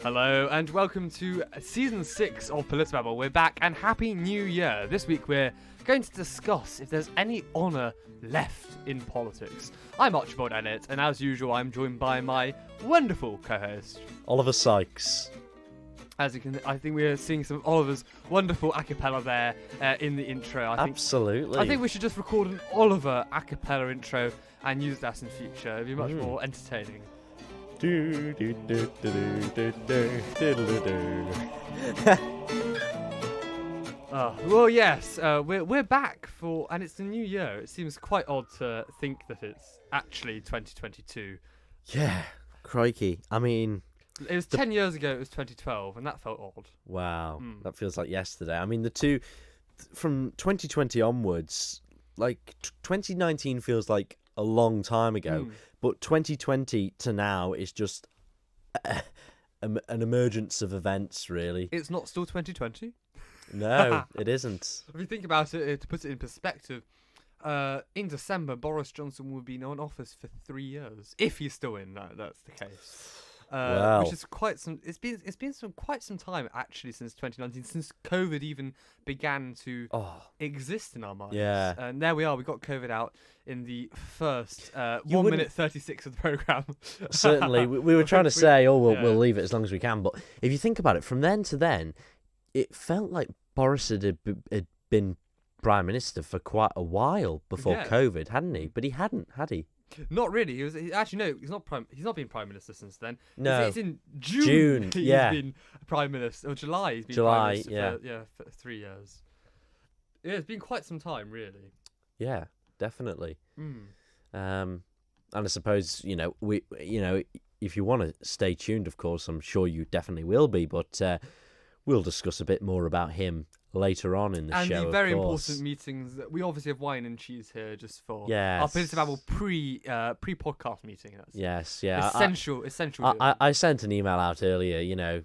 Hello and welcome to Season 6 of PolitiBabble. We're back and Happy New Year. This week we're going to discuss if there's any honour left in politics. I'm Archibald Ennett, and as usual I'm joined by my wonderful co-host Oliver Sykes. As you can, I think we're seeing some of Oliver's wonderful a cappella there in the intro. Absolutely. I think we should just record an Oliver a cappella intro and use that in future. It'd be much more entertaining. Well, yes, we're back for, and it's the new year. It seems quite odd to think that it's actually 2022. Yeah, crikey. I mean, it was 10 years ago. It was 2012, and that felt odd. Wow, that feels like yesterday. I mean, the two from 2020 onwards, like 2019 feels like a long time ago, but 2020 to now is just an emergence of events, really. It's not still 2020? No, it isn't. If you think about it, to put it in perspective, in December, Boris Johnson will be in office for 3 years, if he's still in. That's the case. Wow. Which is quite some. It's been quite some time actually since 2019, since COVID even began to exist in our minds. Yeah. And there we are. We got COVID out in the first 1 minute 36 of the program. Certainly, we were trying to say, we'll leave it as long as we can. But if you think about it, from then to then, it felt like Boris had been Prime Minister for quite a while before COVID, hadn't he? But he hadn't, had he? Not really. He's not been Prime Minister since then. No. It's in June. He's been Prime Minister, or July. He's been Prime Minister for 3 years. Yeah, it's been quite some time, really. Yeah, definitely. And I suppose if you want to stay tuned, of course, I'm sure you definitely will be. But we'll discuss a bit more about him later on in the show. And the very important meetings that we obviously have wine and cheese here just for our PolitiBabble pre-podcast meeting. That's essential. I sent an email out earlier.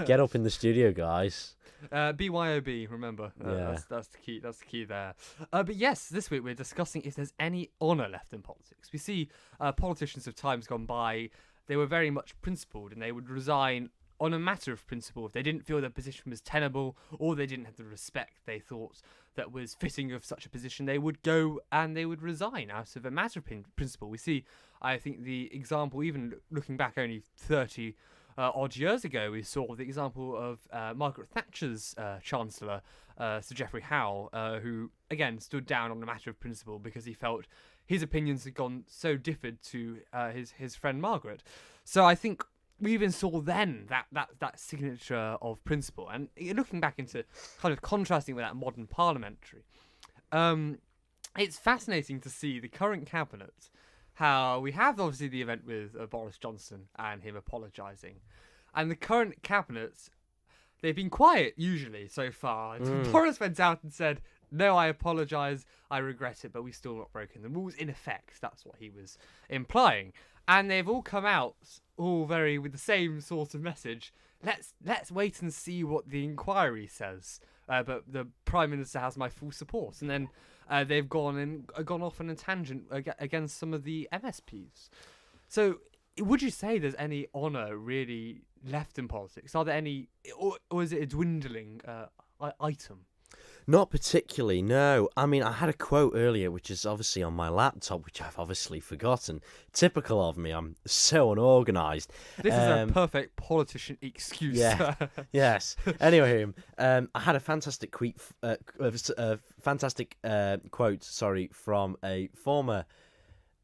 Get up in the studio, guys. BYOB, remember? That's the key. That's the key there. But yes, this week we're discussing if there's any honour left in politics. We see politicians of times gone by. They were very much principled, and they would resign on a matter of principle. If they didn't feel their position was tenable, or they didn't have the respect they thought that was fitting of such a position, they would go and they would resign out of a matter of principle. We see, I think, the example, even looking back only 30 odd years ago, we saw the example of Margaret Thatcher's Chancellor, Sir Geoffrey Howe, who, again, stood down on a matter of principle because he felt his opinions had gone so differed to his friend Margaret. So I think we even saw then that signature of principle. And looking back into kind of contrasting with that modern parliamentary, it's fascinating to see the current cabinet, how we have obviously the event with Boris Johnson and him apologising. And the current cabinet, they've been quiet usually so far. Boris went out and said, "No, I apologise, I regret it, but we've still not broken the rules." In effect, that's what he was implying. And they've all come out with the same sort of message. Let's wait and see what the inquiry says. But the Prime Minister has my full support. And then they've gone off on a tangent against some of the MSPs. So would you say there's any honour really left in politics? Are there any, or is it a dwindling item? Not particularly, no. I mean, I had a quote earlier, which is obviously on my laptop, which I've obviously forgotten. Typical of me, I'm so unorganised. This is a perfect politician excuse. Yeah, yes. Anyway, I had a fantastic quote, from a former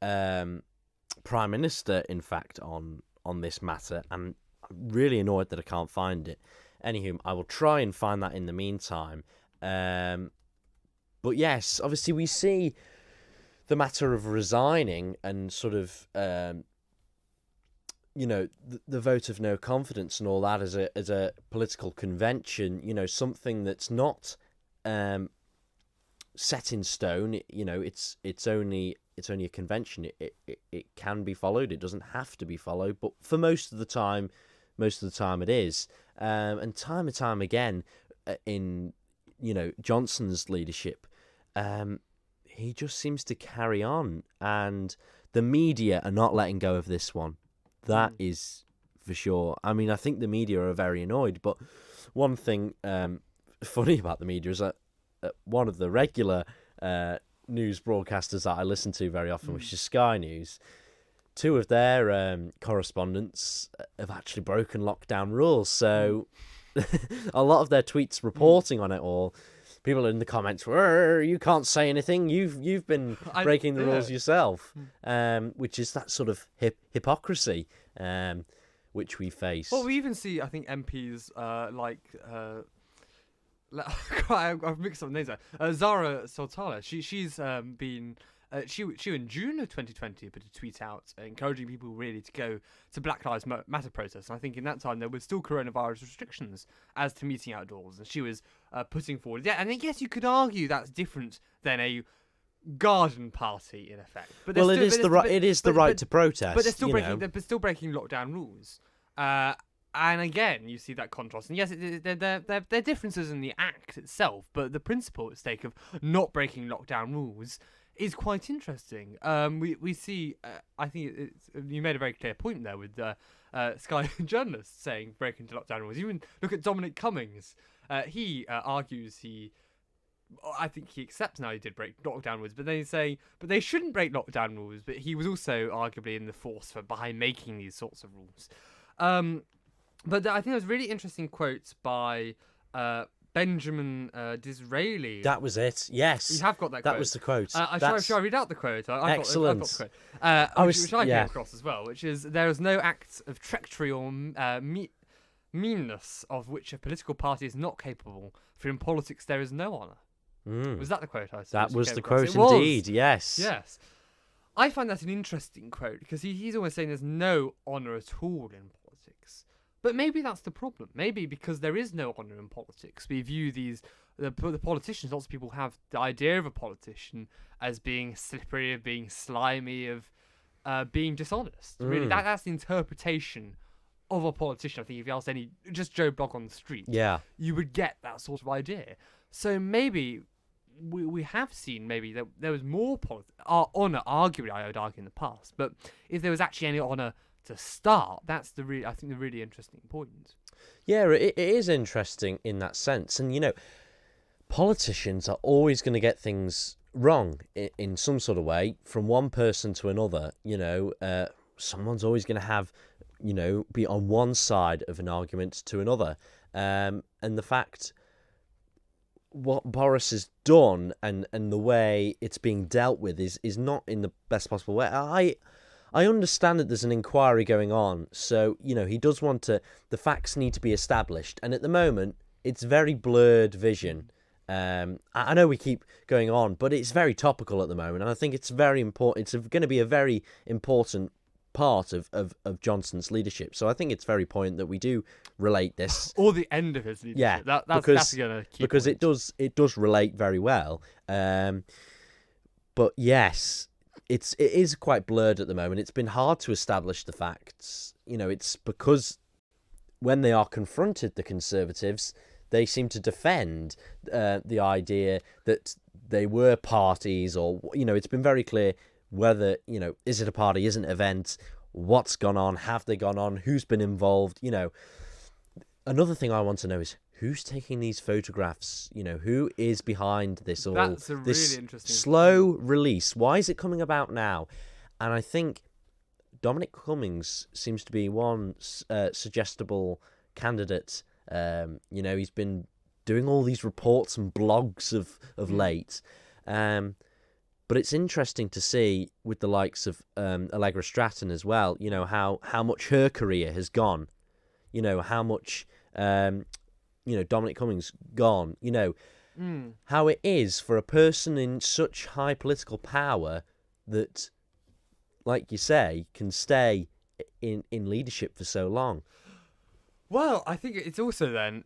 Prime Minister, in fact, on this matter, and I'm really annoyed that I can't find it. Anywho, I will try and find that in the meantime. But yes, obviously we see the matter of resigning and sort of, the vote of no confidence and all that as a political convention, something that's not set in stone. It's only a convention. It can be followed. It doesn't have to be followed, but for most of the time it is. And time again, in Johnson's leadership, he just seems to carry on, and the media are not letting go of this one. That is for sure. I mean, I think the media are very annoyed, but one thing funny about the media is that one of the regular news broadcasters that I listen to very often, which is Sky News, two of their correspondents have actually broken lockdown rules. So a lot of their tweets reporting on it all, people in the comments were, you can't say anything, you've been breaking the rules yourself, which is that sort of hypocrisy which we face. Well, we even see, I think, MPs I've mixed up names there. Zara Sultana, she's been... she in June of 2020 put a tweet out encouraging people really to go to Black Lives Matter protests. And I think in that time there were still coronavirus restrictions as to meeting outdoors, and she was putting forward. Yeah, and I guess you could argue that's different than a garden party in effect. But it is the right to protest. But they're still breaking lockdown rules. And again, you see that contrast. And yes, there are differences in the act itself, but the principle at stake of not breaking lockdown rules is quite interesting. We see, I think you made a very clear point there with Sky journalists saying break into lockdown rules. Even look at Dominic Cummings. He argues I think he accepts now he did break lockdown rules, but then he's saying, but they shouldn't break lockdown rules. But he was also arguably in the force behind making these sorts of rules. But I think there was really interesting quotes by Benjamin Disraeli. That was it. Yes, you have got that quote. That was the quote. Shall I read out the quote? Excellent. I've got the quote. Which I came across as well, which is, there is no act of treachery or meanness of which a political party is not capable, for in politics there is no honour. Was that the quote I said? That was the quote indeed, yes. Yes. I find that an interesting quote, because he's almost saying there's no honour at all in politics. But maybe that's the problem. Maybe because there is no honour in politics, we view the politicians, lots of people have the idea of a politician as being slippery, of being slimy, of being dishonest. Really, that's the interpretation of a politician. I think if you asked just Joe Blogg on the street, you would get that sort of idea. So maybe we have seen that there was more honour, arguably, I would argue, in the past. But if there was actually any honour to start, that's the really interesting point. Yeah, it is interesting in that sense. And, politicians are always going to get things wrong in some sort of way from one person to another. Someone's always going to have, be on one side of an argument to another. And the fact what Boris has done and the way it's being dealt with is not in the best possible way. I understand that there's an inquiry going on, so, he does want the facts need to be established, and at the moment, it's very blurred vision. I know we keep going on, but it's very topical at the moment, and I think it's very important. It's going to be a very important part of Johnson's leadership, so I think it's very important that we do relate this. Or the end of his leadership. Yeah, that's going to keep because it does relate very well. But yes, it is quite blurred at the moment. It's been hard to establish the facts. It's because when they are confronted, the Conservatives, they seem to defend the idea that they were parties, or, it's been very clear whether, is it a party, is it an event, what's gone on, have they gone on, who's been involved. Another thing I want to know is who's taking these photographs, who is behind this all. That's a really interesting slow release. Why is it coming about now? And I think Dominic Cummings seems to be one suggestible candidate. He's been doing all these reports and blogs of late. But it's interesting to see with the likes of Allegra Stratton as well, how much her career has gone, how much, Dominic Cummings gone, how it is for a person in such high political power that, like you say, can stay in leadership for so long. Well, I think it's also then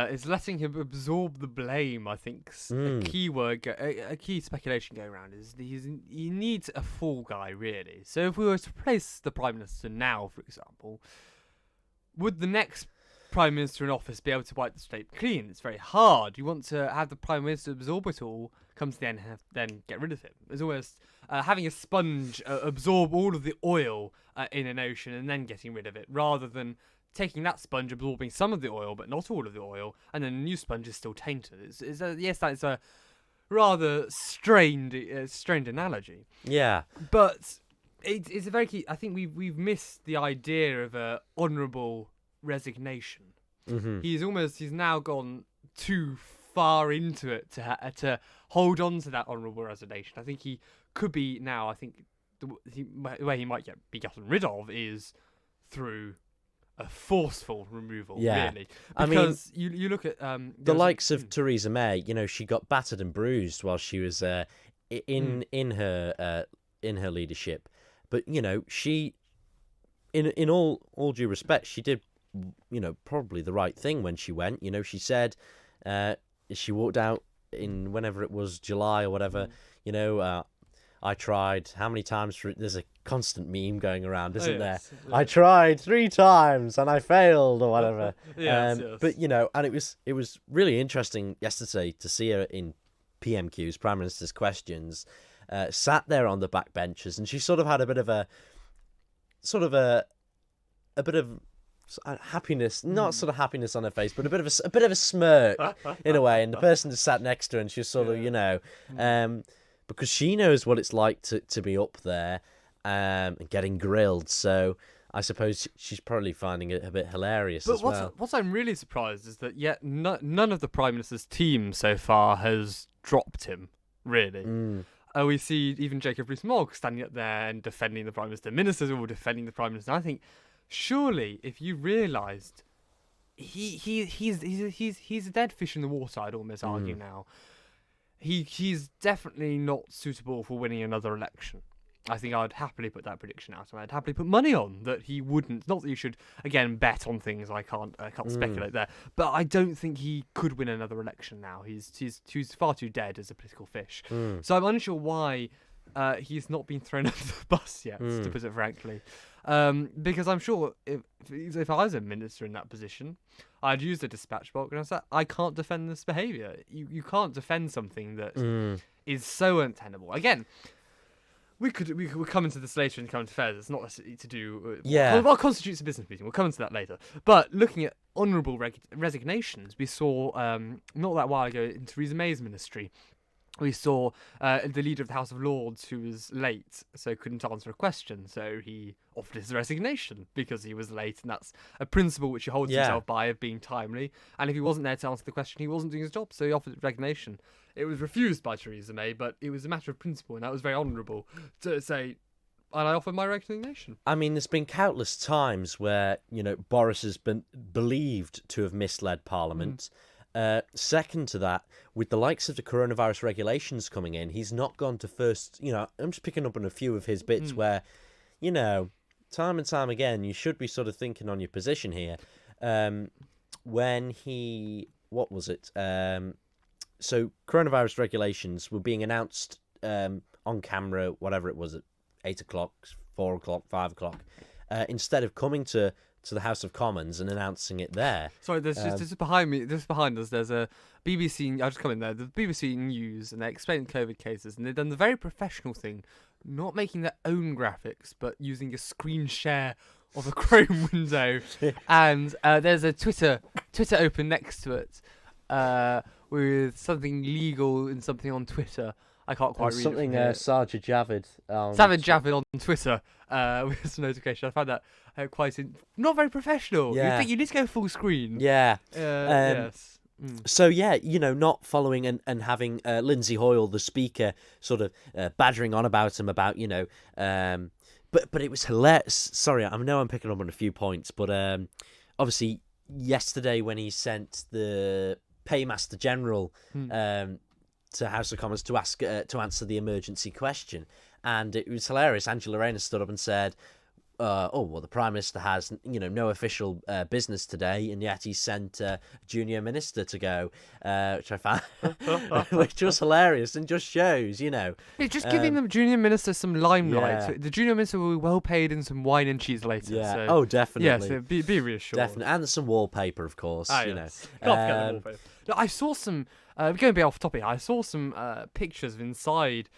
is letting him absorb the blame. I think a key word, a key speculation going around is he needs a fall guy, really. So if we were to replace the Prime Minister now, for example, would the next Prime Minister in office be able to wipe the slate clean. It's very hard. You want to have the Prime Minister absorb it all, come to the end, and then get rid of him. It's almost having a sponge absorb all of the oil in an ocean and then getting rid of it, rather than taking that sponge, absorbing some of the oil but not all of the oil, and then a new sponge is still tainted. Yes, that is a rather strained analogy. Yeah, but it's a very key. I think we've missed the idea of a honourable resignation. Mm-hmm. He's now gone too far into it to hold on to that honourable resignation. I think he could be now. I think the way he might be gotten rid of is through a forceful removal, really. Because you look at the likes of Theresa May. She got battered and bruised while she was in her leadership, but she, in all due respect, she did probably the right thing when she went. She said she walked out in whenever it was July or whatever. I tried. How many times? There's a constant meme going around, isn't there? Yeah. I tried 3 times and I failed, or whatever. Yes. But and it was really interesting yesterday to see her in PMQs, Prime Minister's Questions, sat there on the back benches, and she sort of had a bit of happiness, not sort of happiness on her face, but a bit of a smirk in a way. And the person that sat next to her, and she was sort of, because she knows what it's like to be up there and getting grilled. So I suppose she's probably finding it a bit hilarious as well. What I'm really surprised is that yet none of the Prime Minister's team so far has dropped him, really. We see even Jacob Rees-Mogg standing up there and defending the Prime Minister. Ministers are all defending the Prime Minister. I think, surely, if you realised he's a dead fish in the water, I'd almost argue now. He's definitely not suitable for winning another election. I think I'd happily put that prediction out, and I'd happily put money on that he wouldn't. Not that you should, again, bet on things. I can't speculate there, but I don't think he could win another election now. He's far too dead as a political fish. So I'm unsure why he's not been thrown under the bus yet, to put it frankly. Because I'm sure if I was a minister in that position, I'd use the dispatch box and I'd say, I can't defend this behaviour. You can't defend something that is so untenable. Again, we could come into this later in current affairs. It's not to do what constitutes a business meeting. We'll come into that later. But looking at honourable resignations, we saw not that while ago in Theresa May's ministry. We saw the leader of the House of Lords who was late, so couldn't answer a question. So he offered his resignation because he was late, and that's a principle which he holds himself by of being timely. And if he wasn't there to answer the question, he wasn't doing his job, so he offered resignation. It was refused by Theresa May, but it was a matter of principle, and that was very honourable to say, and I offer my resignation. I mean, there's been countless times where, Boris has been believed to have misled Parliament. Second to that, with the likes of the coronavirus regulations coming in, he's not gone to first, I'm just picking up on a few of his bits where, time and time again, you should be sort of thinking on your position here. When what was it? So coronavirus regulations were being announced on camera, whatever it was, at 8 o'clock, 4 o'clock, 5 o'clock, instead of coming to the House of Commons and announcing it there. Sorry, there's just behind me. Just behind us, there's a BBC. I'll just come in there. The BBC News, and they explain COVID cases, and they've done the very professional thing, not making their own graphics, but using a screen share of a Chrome window, and there's a Twitter open next to it, with something legal and something on Twitter. I can't quite read something. Sajid Javid. Sajid Javid on Twitter with some notification. I found that quite not very professional. Yeah. You think you need to go full screen. Yeah. Yes. So not following and having Lindsay Hoyle, the speaker, sort of badgering on about him about but it was hilarious. Sorry, I know I'm picking up on a few points, but obviously yesterday when he sent the Paymaster General to House of Commons to ask to answer the emergency question, and it was hilarious. Angela Rayner stood up and said, the Prime Minister has, no official business today, and yet he sent a junior minister to go, which I found, which was hilarious and just shows, It's just giving the junior minister some limelight. Yeah. So the junior minister will be well paid in some wine and cheese later. Yeah. So, Oh, definitely. yeah, so be reassured. Definitely, and some wallpaper, of course. Can't forget the wallpaper. No, I saw some. Going a bit off topic. I saw some pictures of inside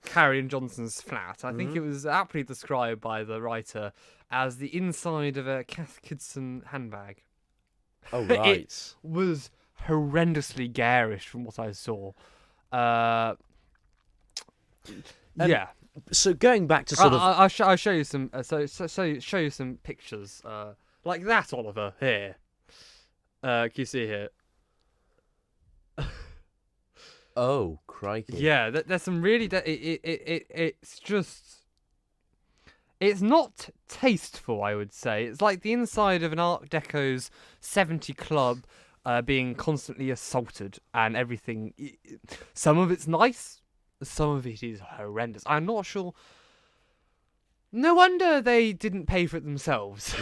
Carrie and Johnson's flat. I think it was aptly described by the writer as the inside of a Cath Kidston handbag. Oh, right. It was horrendously garish from what I saw. Yeah. So going back to sort of, I'll show you some. Show you some pictures like that, Oliver. Here, can you see here? oh crikey! Yeah, there's some really. It's just. It's not tasteful, I would say. It's like the inside of an Art Deco's 70 club being constantly assaulted and everything. Some of it's nice. Some of it is horrendous. I'm not sure. No wonder they didn't pay for it themselves.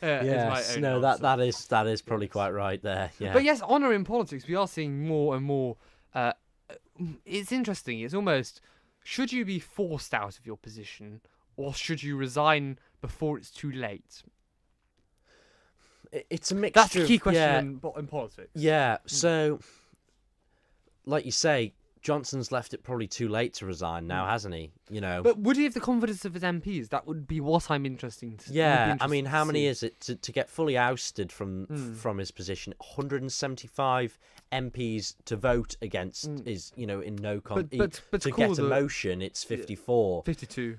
Yes, no, that is probably quite right there. Yeah. But yes, honour in politics, we are seeing more and more. It's interesting. It's almost, should you be forced out of your position, or should you resign before it's too late? It's a mixture. That's the key question in politics. Yeah. So, like you say, Johnson's left it probably too late to resign now, hasn't he? But would he have the confidence of his MPs? That would be what I'm interested to. Yeah, I mean, how many is it to get fully ousted from his position? 175 MPs to vote against is in no but to get a motion. It's 54, 52.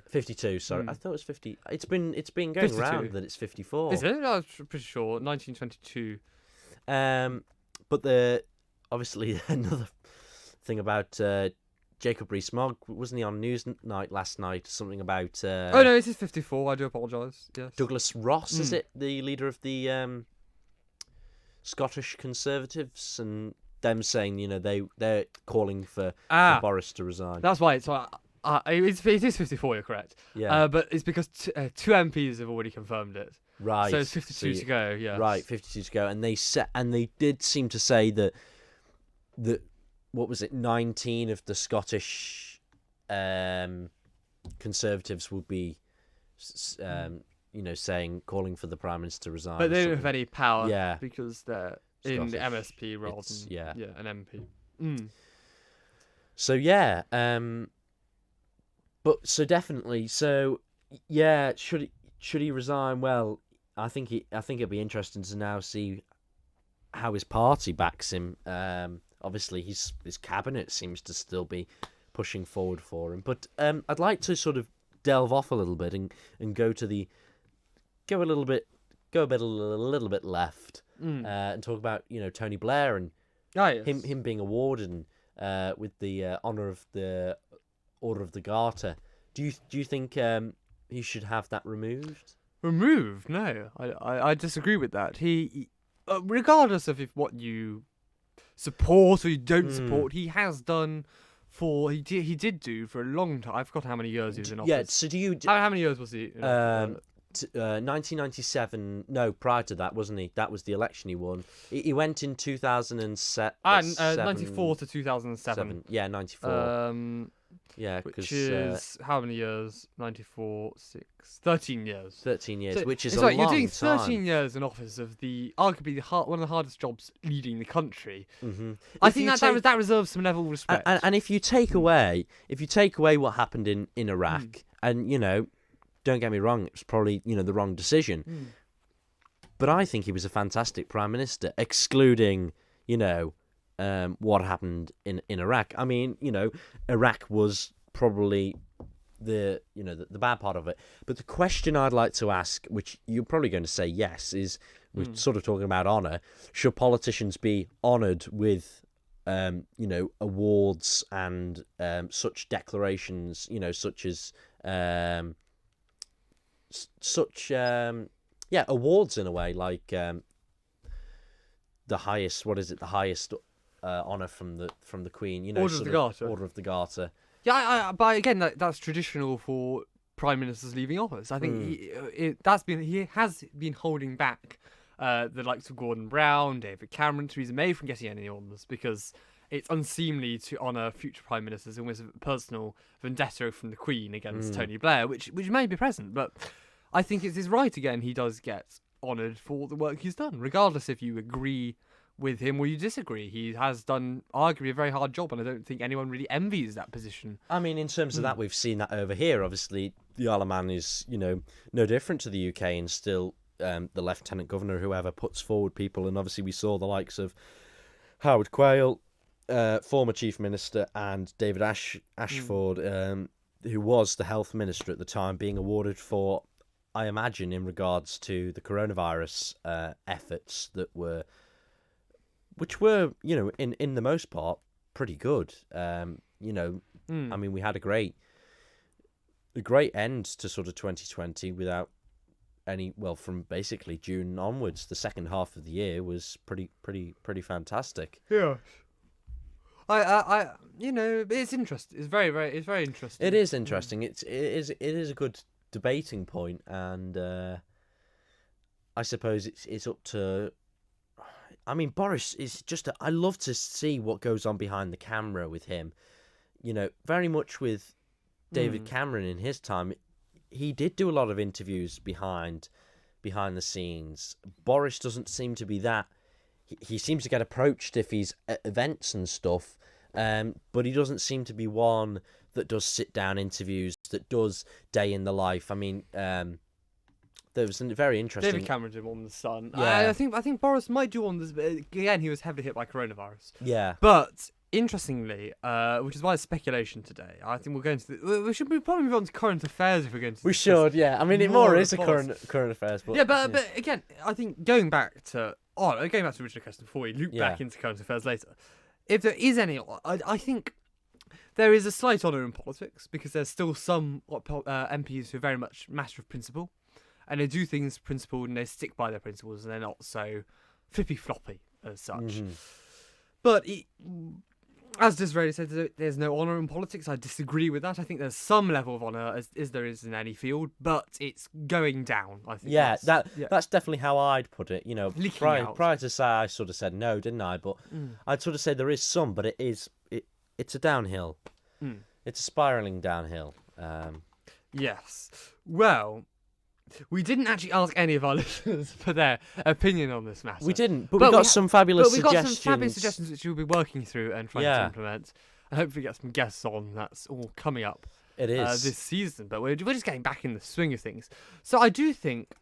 Sorry, I thought it was 50. It's been going 52. around that it's 54. Is it? I was pretty sure 1922. But obviously another thing about Jacob Rees-Mogg, wasn't he on Newsnight last night? Something about oh no, it is 54. I do apologise. Yes. Douglas Ross, is it, the leader of the Scottish Conservatives, and them saying they're calling for Boris to resign. That's why it is 54. You're correct. Yeah. But it's because two MPs have already confirmed it. Right. So it's 52 to go. Yeah. Right, 52 to go, and they did seem to say that what was it? 19 of the Scottish Conservatives would be, calling for the Prime Minister to resign. But they don't have any power. Yeah. Because they're in the MSP rather than an MP. So yeah, but so definitely, so yeah, should he resign? Well, I think it'd be interesting to now see how his party backs him. Obviously, his cabinet seems to still be pushing forward for him. But I'd like to sort of delve off a little bit and go a little bit left and talk about Tony Blair and him being awarded with the honour of the Order of the Garter. Do you think he should have that removed? Removed? No, I disagree with that. He regardless of what you support or you don't support, he has done he did do for a long time. I forgot how many years he was in office. Yeah, so do you... How many years was he? 1997. No, prior to that, wasn't he? That was the election he won. He went in 2007. 94 to 2007. Yeah, 94. Yeah, which is how many years? 94, 13 years. 13 years, so, which is a long time. You're doing 13 years in office of arguably one of the hardest jobs leading the country. Mm-hmm. I think that reserves some level of respect. And if you take away what happened in Iraq, and don't get me wrong, it was probably the wrong decision, but I think he was a fantastic prime minister, excluding what happened in Iraq. I mean, Iraq was probably the bad part of it. But the question I'd like to ask, which you're probably going to say yes, is we're sort of talking about honour. Should politicians be honoured with awards and such declarations, such as awards in a way, like the highest, what is it, the highest honour from the Queen, Order of the Garter. Order of the Garter. Yeah, but again, that's traditional for prime ministers leaving office. I think he has been holding back the likes of Gordon Brown, David Cameron, Theresa May from getting any honours because it's unseemly to honour future prime ministers, almost a personal vendetta from the Queen against Tony Blair, which may be present. But I think it's his right again. He does get honoured for the work he's done, regardless if you agree with him or you disagree. He has done arguably a very hard job, and I don't think anyone really envies that position. I mean, in terms of that, we've seen that over here. Obviously, the Isle of Man is, no different to the UK, and still the Lieutenant Governor, whoever puts forward people, and obviously we saw the likes of Howard Quayle, former Chief Minister, and David Ashford, who was the Health Minister at the time, being awarded for, I imagine, in regards to the coronavirus efforts which were, in the most part, pretty good. I mean, we had a great end to sort of 2020 without from basically June onwards. The second half of the year was pretty fantastic. Yeah. It's interesting. It's very interesting. It is interesting. It is a good debating point, and I suppose it's up to. I mean, Boris is just. I love to see what goes on behind the camera with him. Very much with David Cameron in his time, he did do a lot of interviews behind the scenes. Boris doesn't seem to be that. He seems to get approached if he's at events and stuff, but he doesn't seem to be one that does sit-down interviews, that does day in the life. I mean, there was a very interesting. David Cameron did one with The Sun. Yeah. I think Boris might do one. But again, he was heavily hit by coronavirus. Yeah. But interestingly, which is why it's speculation today. I think we'll go into. We should probably move on to current affairs if we're going to. We should, yeah. I mean, it more is a current affairs. But, yeah, but again, I think going back to the original question before we loop back into current affairs later, if there is any, I think there is a slight honour in politics because there's still some MPs who are very much matter of principle. And they do things principled and they stick by their principles and they're not so flippy-floppy as such. Mm-hmm. But as Disraeli said, there's no honour in politics. I disagree with that. I think there's some level of honour as there is in any field, but it's going down, I think. Yeah, that's definitely how I'd put it. Prior to say I sort of said no, didn't I? But I'd sort of say there is some, but it's a downhill. It's a spiralling downhill. Yes. Well, we didn't actually ask any of our listeners for their opinion on this matter. We didn't, but we got some fabulous suggestions. We got some fabulous suggestions which we'll be working through and trying to implement. And hopefully get some guests on. That's all coming up. It is. This season, but we're just getting back in the swing of things. So I do think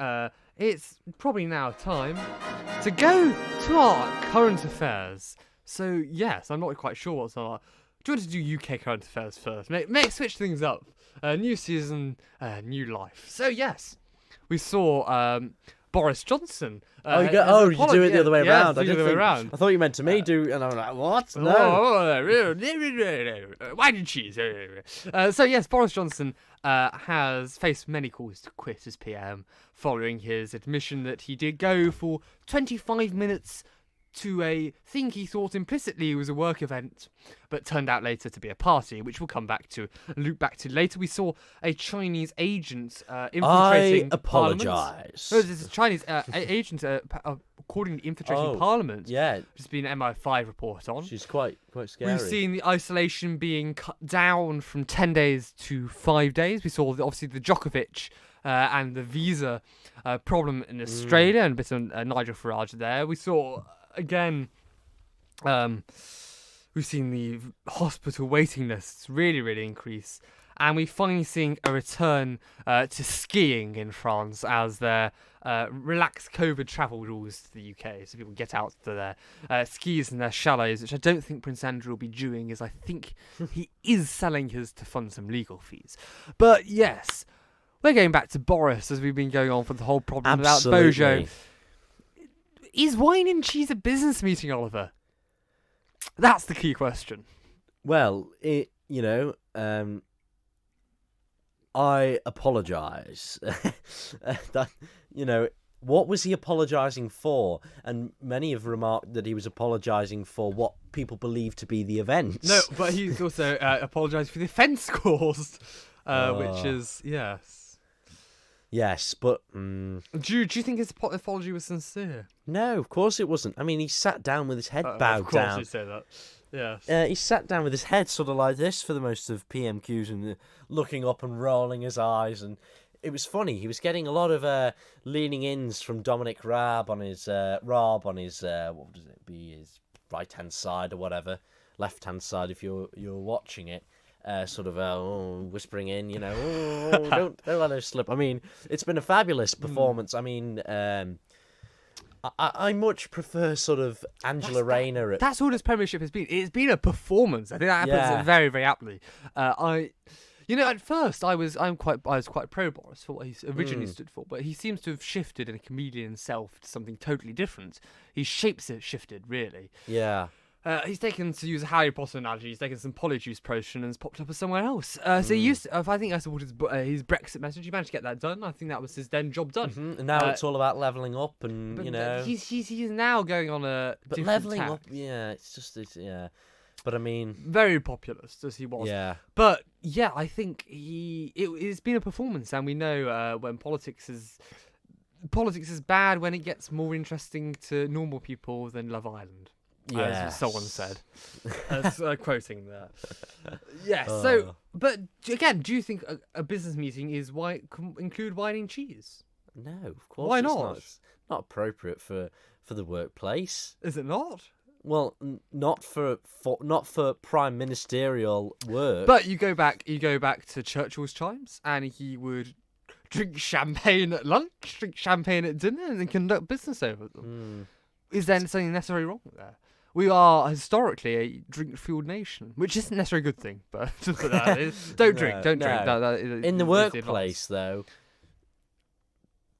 it's probably now time to go to our current affairs. So yes, I'm not quite sure what's our. Do you want to do UK current affairs first? Switch things up. New season, new life. So yes. We saw Boris Johnson. You do it the other way around. I thought you meant to me do, and I'm like, what? No. Why did cheese? So yes, Boris Johnson has faced many calls to quit as PM following his admission that he did go for 25 minutes to a thing he thought implicitly was a work event, but turned out later to be a party, which we'll come back to, loop back to later. We saw a Chinese agent infiltrating Parliament. No, this is a Chinese agent, according to infiltrating Parliament. Yeah. There's been an MI5 report on. She's quite scary. We've seen the isolation being cut down from 10 days to 5 days. We saw, obviously, the Djokovic and the visa problem in Australia, and a bit of Nigel Farage there. We saw... Again, we've seen the hospital waiting lists really, really increase. And we're finally seeing a return to skiing in France as their relaxed COVID travel rules to the UK. So people get out to their skis and their chalets, which I don't think Prince Andrew will be doing, as I think he is selling his to fund some legal fees. But yes, we're going back to Boris as we've been going on for the whole problem about Bojo. Is wine and cheese a business meeting, Oliver? That's the key question. Well, I apologise. What was he apologising for? And many have remarked that he was apologising for what people believe to be the events. No, but he's also apologised for the offence caused. which is yes. Yes, but Do you think his apology was sincere? no, of course it wasn't. I mean, he sat down with his head bowed of course down. you say that. Yes. He sat down with his head sort of like this for the most of PMQs and looking up and rolling his eyes. And it was funny. He was getting a lot of leaning ins from Dominic Raab on his what does it be, his right hand side or whatever, left hand side if you're watching it. Sort of whispering in, don't let her slip. I mean, it's been a fabulous performance. I mean, I much prefer sort of Angela Rayner. That's all this Premiership has been. It's been a performance. I think that happens very, very aptly. At first I was quite pro Boris for what he originally stood for, but he seems to have shifted in a comedian self to something totally different. His shapes have shifted, really. Yeah. He's taken, to use a Harry Potter analogy, he's taken some polyjuice potion and has popped up as somewhere else. So he used to, I think I supported his Brexit message. He managed to get that done. I think that was his then job done. Mm-hmm. And now it's all about levelling up and, He's now going on a But different levelling tack. up, yeah. But I mean... Very populist, as he was. Yeah. But, yeah, I think it's been a performance, and we know when politics is bad when it gets more interesting to normal people than Love Island. As someone said, as quoting that. Yes. So, but again, do you think a business meeting can include wine and cheese? No, of course. Why it's not? It's not appropriate for the workplace. Is it not? Well, not for prime ministerial work. But you go back to Churchill's chimes, and he would drink champagne at lunch, drink champagne at dinner, and then conduct business over them. Is there something necessarily wrong with that? We are historically a drink-fueled nation, which isn't necessarily a good thing, but just for that, don't drink. That in the workplace, though,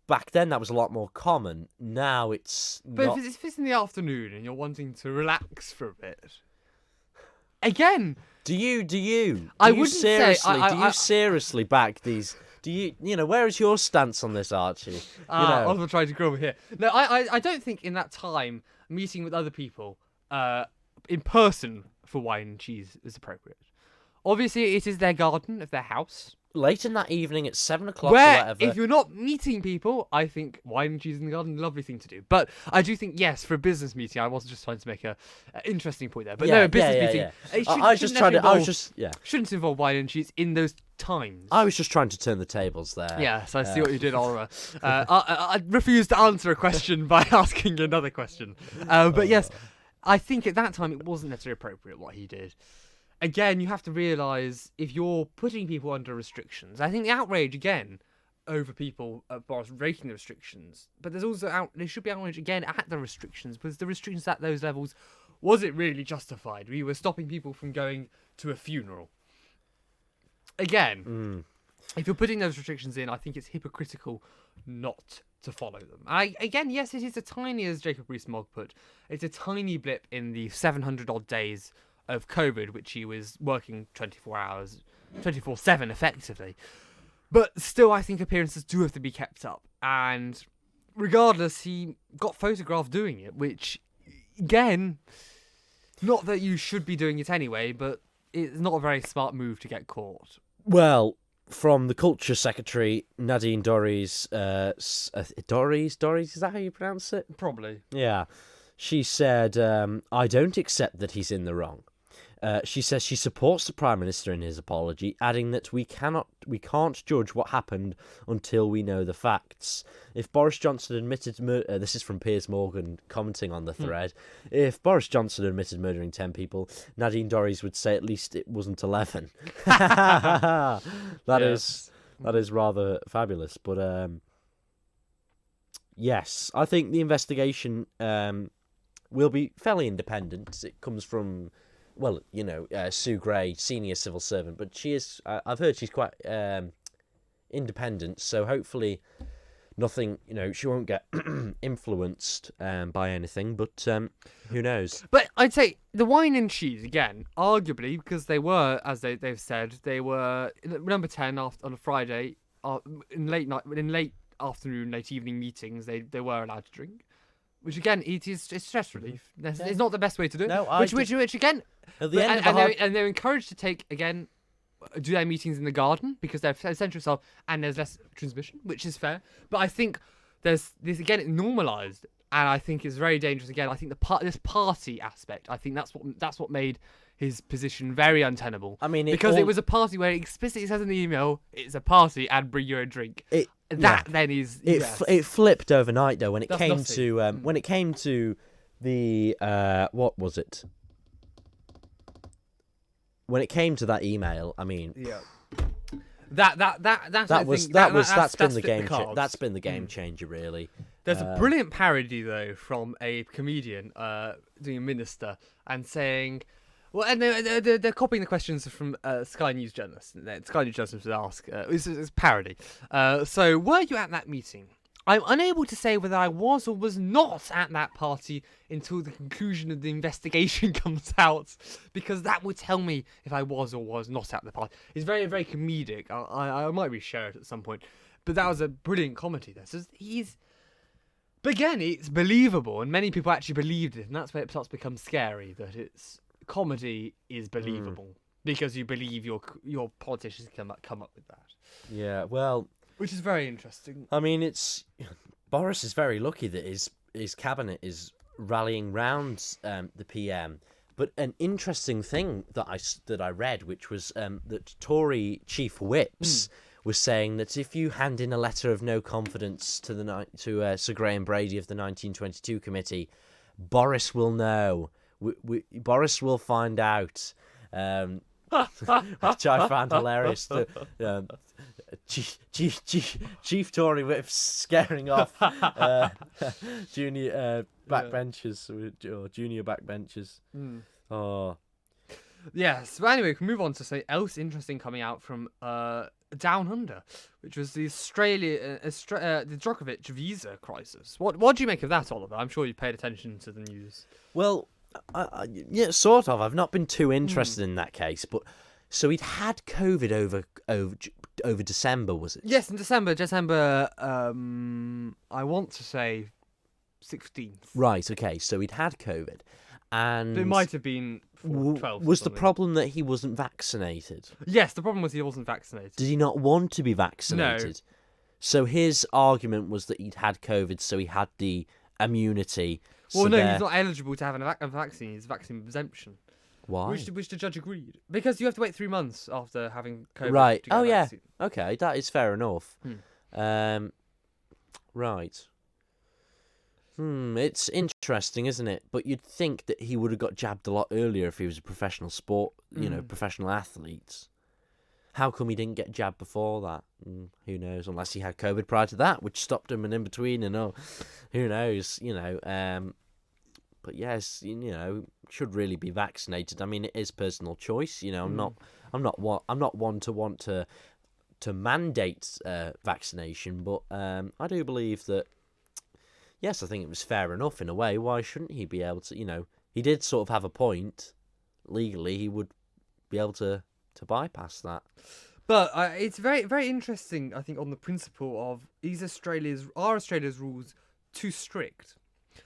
back then that was a lot more common. Now it's not. But if it's in the afternoon and you're wanting to relax for a bit, again, do you? I wouldn't say. Do you seriously back these? Do you where is your stance on this, Archie? I'm trying to grow over here. No, I don't think in that time meeting with other people in person for wine and cheese is appropriate. Obviously, it is their garden of their house. Late in that evening at 7 o'clock Where, or whatever. if you're not meeting people, I think wine and cheese in the garden, lovely thing to do. But I do think, yes, for a business meeting, I wasn't just trying to make a interesting point there. But no, a business meeting. Yeah. Shouldn't involve wine and cheese in those times. I was just trying to turn the tables there. Yes, I see what you did, Oliver. I refused to answer a question by asking another question. But yes, I think at that time it wasn't necessarily appropriate what he did. Again, you have to realise if you're putting people under restrictions, I think the outrage again over people Boris breaking the restrictions, but there's also there should be outrage again at the restrictions, because the restrictions at those levels, was it really justified? We were stopping people from going to a funeral. Again, if you're putting those restrictions in, I think it's hypocritical not to follow them. Again, yes, it is a tiny, as Jacob Rees-Mogg put, it's a tiny blip in the 700 odd days of COVID, which he was working 24 hours, 24/7 effectively. But still, I think appearances do have to be kept up. And regardless, he got photographed doing it, which, again, not that you should be doing it anyway, but it's not a very smart move to get caught. Well, from the Culture Secretary, Nadine Dorries, Dorries, is that how you pronounce it? Probably. Yeah. She said, I don't accept that he's in the wrong. She says she supports the Prime Minister in his apology, adding that we can't judge what happened until we know the facts. If Boris Johnson admitted this is from Piers Morgan commenting on the thread. If Boris Johnson admitted murdering 10 people, Nadine Dorries would say at least it wasn't 11. That is rather fabulous. But yes, I think the investigation will be fairly independent. It comes from, well, Sue Gray, senior civil servant, but she is, I've heard she's quite independent, so hopefully nothing, she won't get influenced by anything, but who knows. But I'd say the wine and cheese, again, arguably, because they were, as they've said, they were number 10 on a Friday, in late afternoon, late evening meetings, they were allowed to drink. Which again, it's stress relief. It's not the best way to do it. No, which again, and they're encouraged to take again do their meetings in the garden because they're essential self and there's less transmission, which is fair. But I think there's this again, it's normalised, and I think it's very dangerous. Again, I think this party aspect, I think that's what made his position very untenable. I mean, because it was a party where it explicitly says in the email, it's a party and bring your own drink. Then is it flipped overnight though when it That's came nothing. to when it came to the what was it? When it came to that email, I mean, that's been the game. That's been the game changer, really. There's a brilliant parody though from a comedian doing a minister and saying, well, and they're copying the questions from Sky News journalists. Sky News journalists would ask, it's parody. So, were you at that meeting? I'm unable to say whether I was or was not at that party until the conclusion of the investigation comes out, because that would tell me if I was or was not at the party. It's very, very comedic. I might reshare it at some point, but that was a brilliant comedy there. So but again, it's believable, and many people actually believed it, and that's where it starts to become scary, that it's comedy is believable because you believe your politicians come up with that. Yeah, well, which is very interesting. I mean, Boris is very lucky that his cabinet is rallying round the PM. But an interesting thing that I read, which was that Tory chief whips was saying that if you hand in a letter of no confidence to Sir Graham Brady of the 1922 committee, Boris will know. Boris will find out. Which I found hilarious. Chief Tory whips scaring off junior backbenchers or junior backbenchers. Oh, yes. But anyway, we can move on to something else interesting coming out from Down Under, which was the the Djokovic visa crisis. What do you make of that, Oliver? I'm sure you paid attention to the news. Well, yeah, sort of. I've not been too interested in that case, but so he'd had COVID over December, was it? Yes, in December. I want to say 16th. Right. Okay. So he'd had COVID, and it might have been 12th. Was the problem that he wasn't vaccinated? Yes, the problem was he wasn't vaccinated. Did he not want to be vaccinated? No. So his argument was that he'd had COVID, so he had the immunity. Well, no, he's not eligible to have a vaccine. He's vaccine exemption. Why? Which the judge agreed. Because you have to wait 3 months after having COVID. Right. To get a vaccine. Okay, that is fair enough. Right. It's interesting, isn't it? But you'd think that he would have got jabbed a lot earlier if he was a professional professional athlete. How come he didn't get jabbed before that? Who knows? Unless he had COVID prior to that, which stopped him and in between, and who knows? But yes, should really be vaccinated. I mean, it is personal choice. I'm not one to want to mandate vaccination, but I do believe that. Yes, I think it was fair enough in a way. Why shouldn't he be able to? He did sort of have a point. Legally, he would be able to bypass that. But it's very, very interesting, I think, on the principle of are Australia's rules too strict?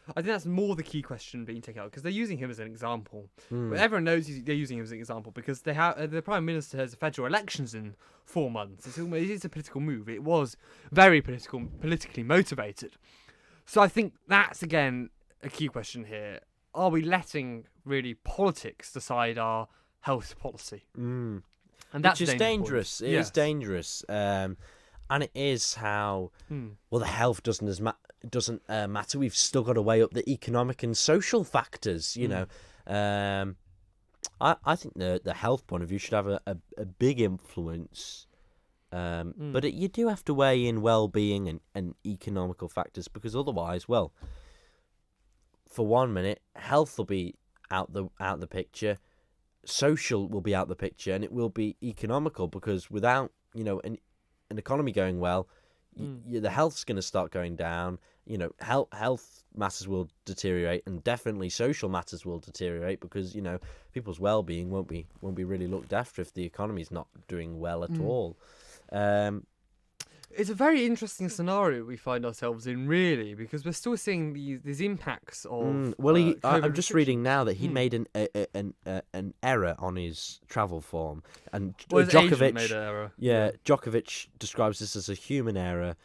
I think that's more the key question being taken out, because they're using him as an example. But everyone knows they're using him as an example because they have the Prime Minister has federal elections in 4 months. It is a political move. It was very politically motivated. So I think that's, again, a key question here. Are we letting, really, politics decide our health policy? And that's dangerous. It is dangerous. And it is how, well, the health doesn't matter. We've still got to weigh up the economic and social factors, I think the health point of view should have a big influence. But you do have to weigh in well-being and economical factors, because otherwise, well, for 1 minute, health will be out the picture, social will be out the picture, and it will be economical, because without an economy going well, the health's going to start going down. Health matters will deteriorate, and definitely social matters will deteriorate, because people's well-being won't be really looked after if the economy's not doing well at all. it's a very interesting scenario we find ourselves in, really, because we're still seeing these impacts of. I'm just reading now that he made an error on his travel form, and his Djokovic agent made an error. Yeah, Djokovic describes this as a human error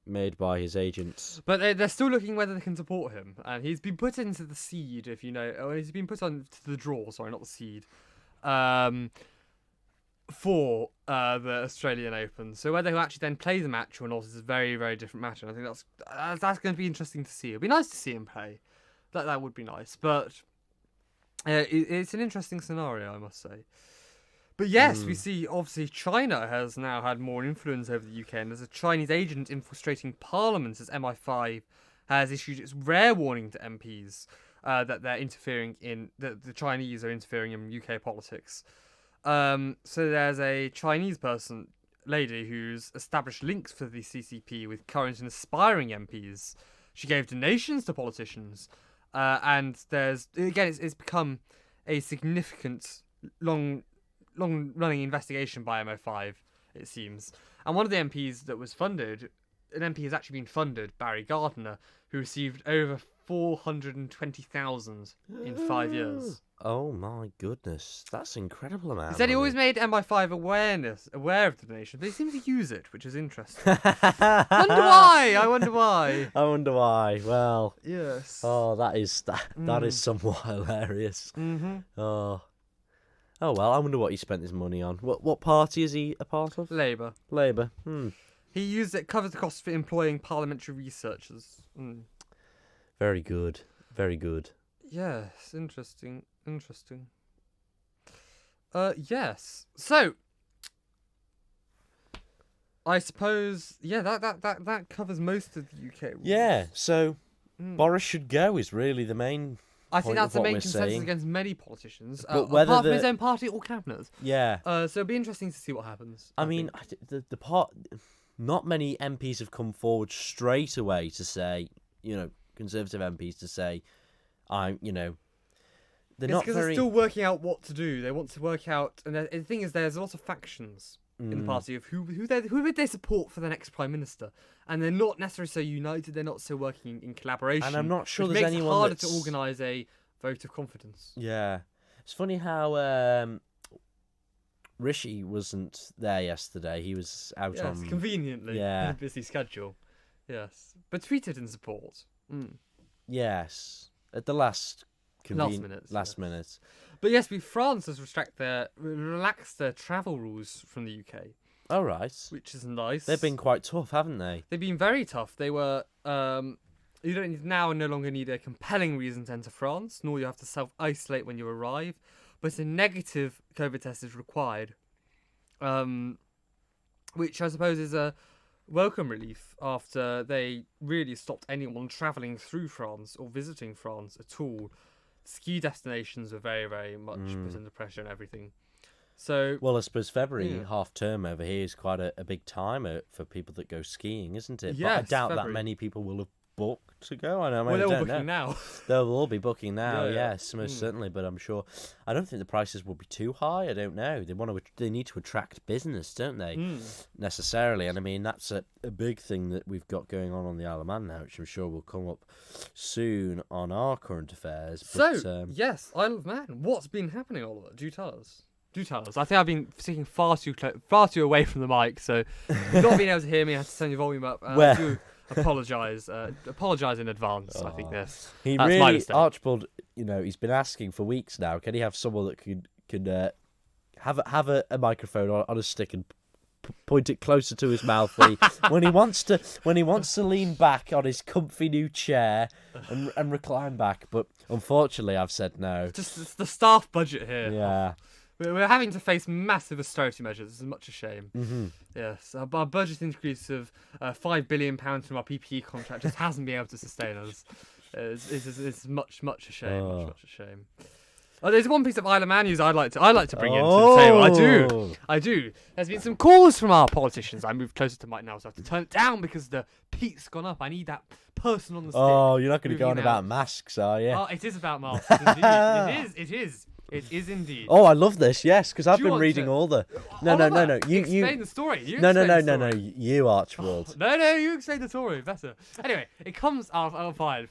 made by his agents. But they're still looking whether they can support him, and he's been put into the seed, if you know, or he's been put on to the draw. Sorry, not the seed. For the Australian Open. So whether he'll actually then play the match or not is a very, very different matter. And I think that's going to be interesting to see. It'd be nice to see him play. That would be nice. But it's an interesting scenario, I must say. But yes, we see, obviously, China has now had more influence over the UK, and there's a Chinese agent infiltrating Parliament as MI5 has issued its rare warning to MPs that they're interfering in, that the Chinese are interfering in UK politics. So there's a Chinese lady who's established links for the CCP with current and aspiring MPs. She gave donations to politicians, and there's it's become a significant long-running investigation by MI5, it seems. And one of the MPs that was funded, an MP has actually been funded, Barry Gardiner, who received over 420,000 in 5 years. Oh my goodness, that's an incredible amount. He said he always made MI5 aware of the donation, but he seems to use it, which is interesting. I wonder why. Well, yes. Oh, that is somewhat hilarious. Mm-hmm. Oh well, I wonder what he spent his money on. What party is he a part of? Labour. He used it covers the costs for employing parliamentary researchers. Very good. Very good. Yes, interesting. Yes. So, I suppose, that covers most of the UK rules. Yeah, so Boris should go is really the main I think that's the main consensus against many politicians, apart from his own party or cabinet. Yeah. So it'll be interesting to see what happens. I mean, the part... Not many MPs have come forward straight away to say, Conservative MPs to say, they're not because they're still working out what to do. They want to work out, and the thing is, there's a lot of factions in the party of who would they support for the next prime minister, and they're not necessarily so united. They're not so working in collaboration. And I'm not sure there's makes anyone it harder that's... to organise a vote of confidence. Yeah, it's funny how Rishi wasn't there yesterday. He was out on conveniently a busy schedule. Yes, but tweeted in support. Yes, at the last minute. But yes, France has relaxed their travel rules from the UK. All right, which is nice. They've been quite tough, haven't they? They've been very tough. They were. You don't no longer need a compelling reason to enter France, nor you have to self-isolate when you arrive. But a negative COVID test is required, which I suppose is a welcome relief after they really stopped anyone travelling through France or visiting France at all. Ski destinations are very, very much put under pressure and everything. So, well, I suppose February half term over here is quite a big time for people that go skiing, isn't it? Yes, but I doubt February. that many people will have booked to go. I know. Well, they're all booking now. They'll all be booking now. Yeah. Yes, most certainly. But I'm sure. I don't think the prices will be too high. I don't know. They need to attract business, don't they? Necessarily. And I mean that's a big thing that we've got going on the Isle of Man now, which I'm sure will come up soon on our current affairs. But, yes, Isle of Man. What's been happening, Oliver? Do tell us. I think I've been sitting far too away from the mic, so you've not been able to hear me. I had to turn your volume up. I do apologise. Apologise in advance. I think that's my mistake. Archibald, he's been asking for weeks now. Can he have someone that could have a microphone on a stick and point it closer to his mouth when he wants to lean back on his comfy new chair and recline back? But unfortunately, I've said no. It's the staff budget here. Yeah. We're having to face massive austerity measures. It's much a shame. Mm-hmm. Yes, our budget increase of £5 billion from our PPE contract just hasn't been able to sustain us. It's much a shame. Much a shame. There's one piece of Isle of Man news I'd like to bring into the table. I do. There's been some calls from our politicians. I moved closer to Mike now, so I have to turn it down because the peak's gone up. I need that person on the stick. Oh, you're not going to go on about masks, are you? Oh, it is about masks. Indeed. It is. It is indeed. Oh, I love this. Yes, because I've Do you been want reading to- all the. No. You explain the story. You No, explain the no. story. You, Archibald. No, you explain the story better. Anyway, it comes. Fine.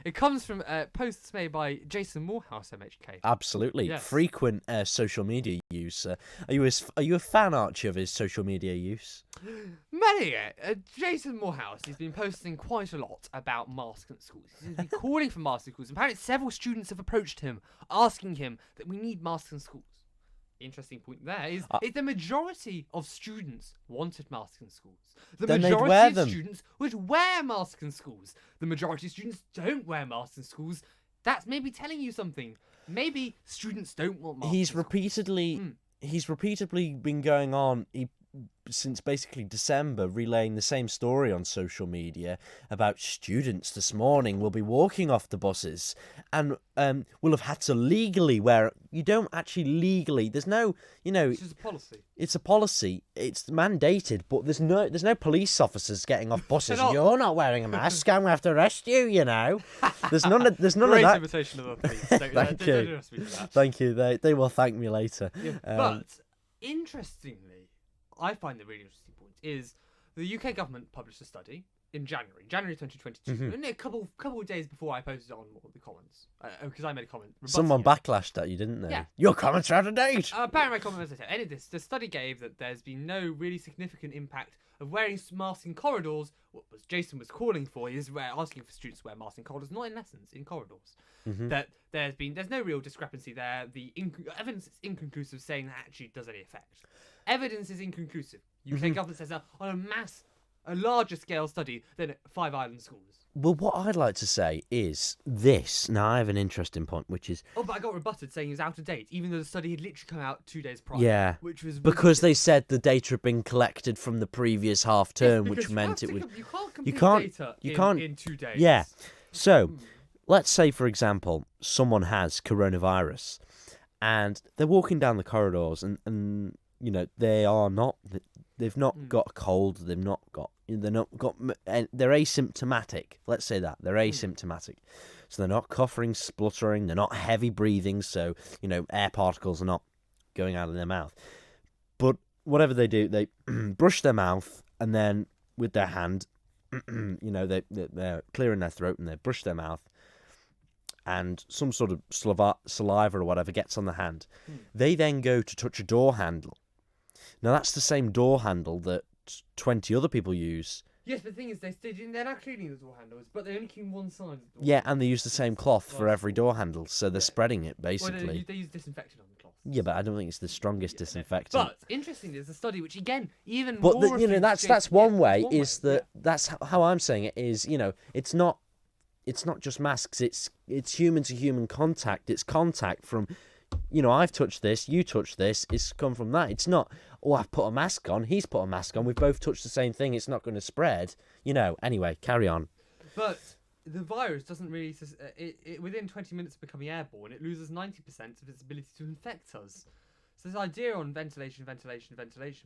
It comes from posts made by Jason Morehouse, MHK. Absolutely, Yes. frequent social media use. Are you a fan, Archie, of his social media use? Many. Jason Morehouse, he's been posting quite a lot about masks in schools. He's been calling for masks in schools. Apparently, several students have approached him, asking him that we need masks in schools. Interesting point there is the majority of students wanted masks in schools. The Then they'd majority wear of them. students would wear masks in schools. The majority of students don't wear masks in schools. That's maybe telling you something. Maybe students don't want masks. He's repeatedly been going on since basically December, relaying the same story on social media about students this morning will be walking off the buses and will have had to legally wear. You don't actually legally. There's no, It's just a policy. It's a policy. It's mandated, but there's no police officers getting off buses. They're not. You're not wearing a mask. I'm gonna have to arrest you. There's none of Great that. invitation of the police. Thank you. Don't ask me for that. Thank you. They will thank me later. Yeah, but interestingly, I find the really interesting point is the UK government published a study in January 2022, Mm-hmm. and a couple of days before I posted it on all the comments, because I made a comment. Someone rebutting it. backlashed at you, didn't they? Yeah. Your comments are out of date. Apparently, my comment was any of this. The study gave that there's been no really significant impact of wearing masks in corridors. What Jason was calling for is asking for students to wear masks in corridors, not in lessons, in corridors. Mm-hmm. That there's no real discrepancy there. The evidence is inconclusive, saying that actually does any effect. Evidence is inconclusive. UK government says that on a larger scale study than 5 island schools. Well, what I'd like to say is this. Now, I have an interesting point, which is... Oh, but I got rebutted saying it was out of date, even though the study had literally come out 2 days prior. Yeah, which was because they said the data had been collected from the previous half term, which meant it would... You can't complete can't- data in 2 days. Yeah. So, let's say, for example, someone has coronavirus, and they're walking down the corridors, and they've not got a cold, they're asymptomatic. Let's say that they're asymptomatic, so they're not coughing, spluttering, they're not heavy breathing, so air particles are not going out of their mouth. But whatever they do, they brush their mouth, and then with their hand, they're clearing their throat, and they brush their mouth, and some sort of saliva or whatever gets on the hand. They then go to touch a door handle. Now, that's the same door handle that 20 other people use. Yes, but the thing is, they're not cleaning the door handles, but they only clean one side of the door. Yeah, and they use the same cloth for every door handle, so they're spreading it, basically. Well, they use disinfectant on the cloth. Yeah, but I don't think it's the strongest disinfectant. But interestingly, there's a study which, again, But more... that's one way. That's how I'm saying it is. It's not just masks. It's human to human contact. It's contact from. I've touched this, you touched this, it's come from that. It's not, I've put a mask on, he's put a mask on, we've both touched the same thing, it's not going to spread. Anyway, carry on. But the virus doesn't really... within 20 minutes of becoming airborne, it loses 90% of its ability to infect us. So this idea on ventilation.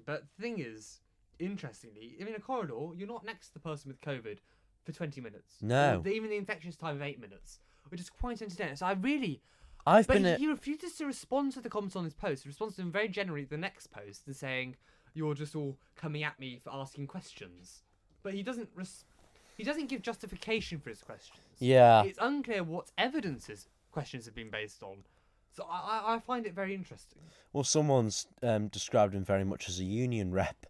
But the thing is, interestingly, in a corridor, you're not next to the person with COVID for 20 minutes. No. Even the infectious time of 8 minutes, which is quite entertaining. So he refuses to respond to the comments on his post. He responds to them very generally the next post and saying, "You're just all coming at me for asking questions." But he doesn't give justification for his questions. Yeah. It's unclear what evidences questions have been based on. So I find it very interesting. Well, someone's described him very much as a union rep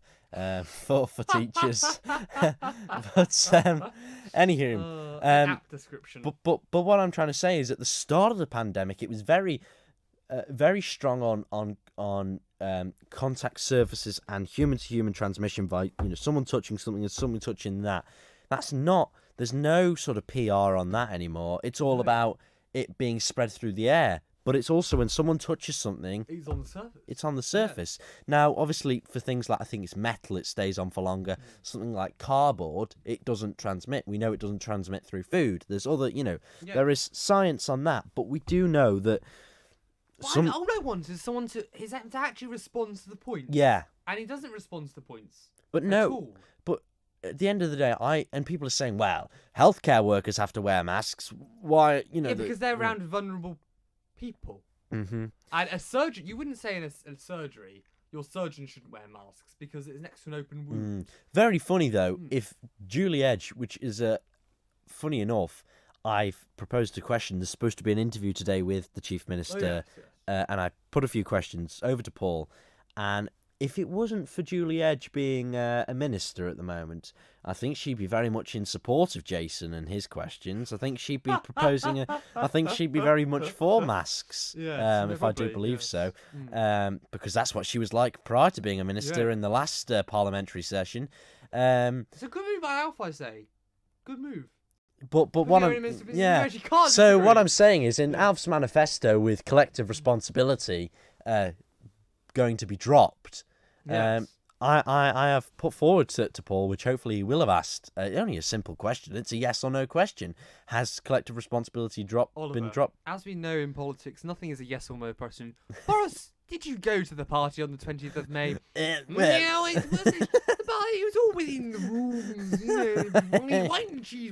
for teachers. But anywho, Apt description. But what I'm trying to say is, at the start of the pandemic, it was very strong on contact surfaces and human to human transmission by someone touching something and someone touching that. There's no sort of PR on that anymore. It's all about it being spread through the air. But it's also when someone touches something... It's on the surface. It's on the surface. Yeah. Now, obviously, for things like, I think it's metal, it stays on for longer. Something like cardboard, it doesn't transmit. We know it doesn't transmit through food. There's other, there is science on that. But we do know that... All I want is someone to actually respond to the point. Yeah. And he doesn't respond to the points. But no. But at the end of the day, and people are saying, well, healthcare workers have to wear masks. Why, Yeah, because they're around vulnerable people. Mm-hmm. And a surgeon, you wouldn't say in a surgery, your surgeon shouldn't wear masks because it's next to an open wound. Very funny though. If Julie Edge, which is funny enough, I've proposed a question. There's supposed to be an interview today with the Chief Minister, and I put a few questions over to Paul. And if it wasn't for Julie Edge being a minister at the moment, I think she'd be very much in support of Jason and his questions. I think she'd be proposing I think she'd be very much for masks, if I do believe so, because that's what she was like prior to being a minister in the last parliamentary session. It's a good move by Alf, I say. Good move. But what So what I'm saying is, in Alf's manifesto with collective responsibility going to be dropped, I have put forward to Paul, which hopefully he will have asked, only a simple question. It's a yes or no question. Has collective responsibility been dropped? As we know in politics, nothing is a yes or no question. Boris, did you go to the party on the 20th of May? It was all within the rules.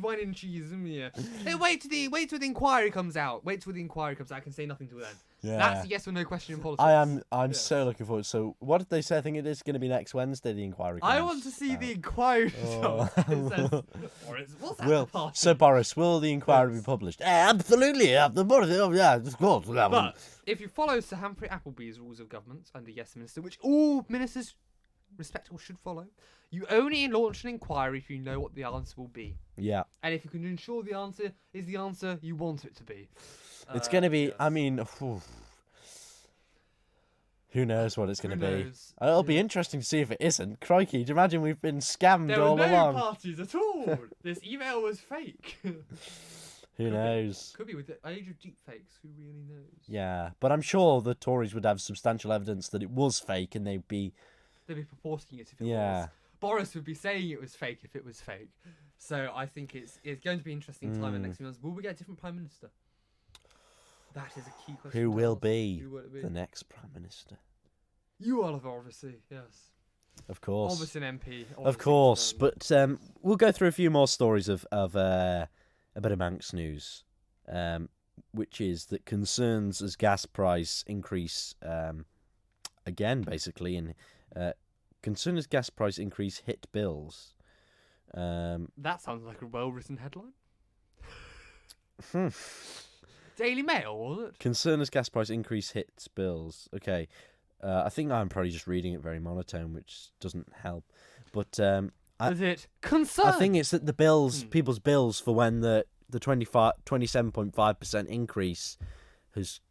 Wine and cheese. Yeah. Hey, wait till the inquiry comes out. I can say nothing till then. Yeah. That's a yes or no question in politics. I'm so looking forward. So, what did they say? I think it is going to be next Wednesday. The inquiry comes I want to see the inquiry results. Boris, what's at the party? So, Boris, will the inquiry be published? Absolutely. Yeah, of course. But if you follow Sir Humphrey Appleby's rules of government under Yes Minister, which all ministers respectable should follow, you only launch an inquiry if you know what the answer will be. Yeah. And if you can ensure the answer is the answer you want it to be. It's going to be, yes. I mean, who knows what it's going to be. It'll be interesting to see if it isn't. Crikey, do you imagine we've been scammed all along? There were no parties at all. This email was fake. Who knows? Could be with the age of deepfakes. Who really knows? Yeah, but I'm sure the Tories would have substantial evidence that it was fake, and they'd be purporting it if it was. Boris would be saying it was fake if it was fake. So I think it's going to be an interesting time in the next few months. Will we get a different Prime Minister? That is a key question. Who will be the next Prime Minister? You, Oliver, obviously, yes. Of course. Obviously an MP. Of course, but we'll go through a few more stories of a bit of Manx news, which is that concerns as gas price increase again, basically, and concern as gas price increase hit bills. That sounds like a well-written headline. Daily Mail, was it? Concern as gas price increase hits bills. Okay. I think I'm probably just reading it very monotone, which doesn't help. But is it concern? I think it's that the bills, people's bills for when the 27.5% increase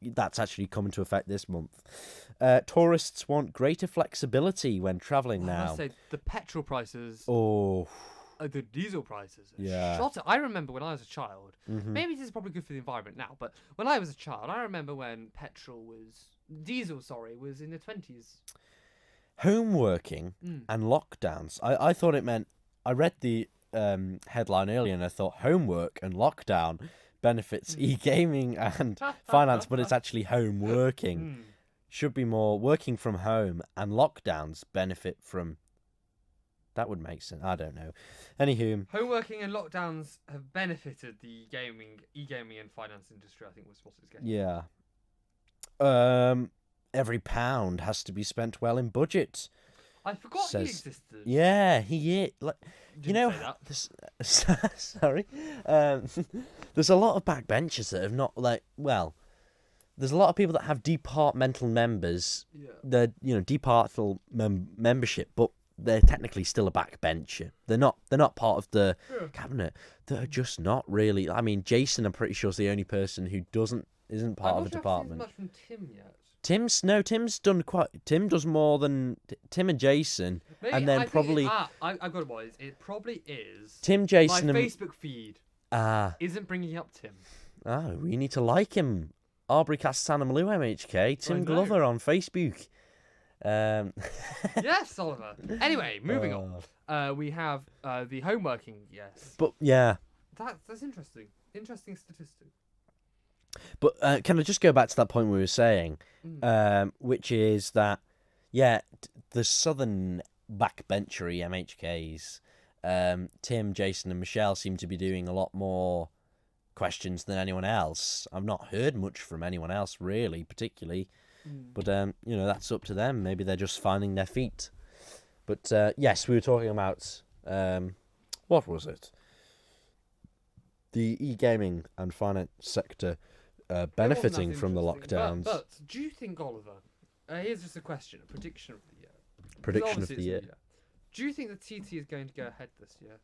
that's actually come into effect this month. Tourists want greater flexibility when travelling now. I must say, the petrol prices. The diesel prices. Yeah. I remember when I was a child. Maybe this is probably good for the environment now, but when I was a child, I remember when diesel was in the 20s. Home working and lockdowns. I thought it meant. I read the headline earlier and I thought homework and lockdown benefits e-gaming and finance, but it's actually home working. Should be more working from home, and lockdowns benefit from. That would make sense. I don't know. Anywho, home working and lockdowns have benefited the e-gaming and finance industry, I think was what it's getting. Yeah. Every pound has to be spent well in budget. I forgot he existed. Yeah, he is. Sorry. There's a lot of backbenchers that have not there's a lot of people that have departmental members. Yeah. They're departmental membership, but they're technically still a backbencher. They're not part of the cabinet. They're just not really. I mean, Jason, I'm pretty sure, is the only person who isn't part of a department. Not much from Tim yet. Tim's done quite. Tim does more than Tim and Jason, Maybe, and then I probably. I've got it. What it probably is. Tim, Jason, my Facebook feed isn't bringing up Tim. Oh, we need to like him. Arbury Cast Sanamalu MHK. Tim Glover on Facebook. Yes, Oliver. Anyway, moving on. We have the homeworking. Yes. But yeah. That's interesting. Interesting statistic. But can I just go back to that point we were saying, which is that, the southern backbenchery MHKs, Tim, Jason and Michelle seem to be doing a lot more questions than anyone else. I've not heard much from anyone else really, particularly. But that's up to them. Maybe they're just finding their feet. But yes, we were talking about what was it? The e-gaming and finance sector benefiting from the lockdowns. But do you think, Oliver? Here's just a question, a prediction of the year. Prediction of the year. Do you think the TT is going to go ahead this year?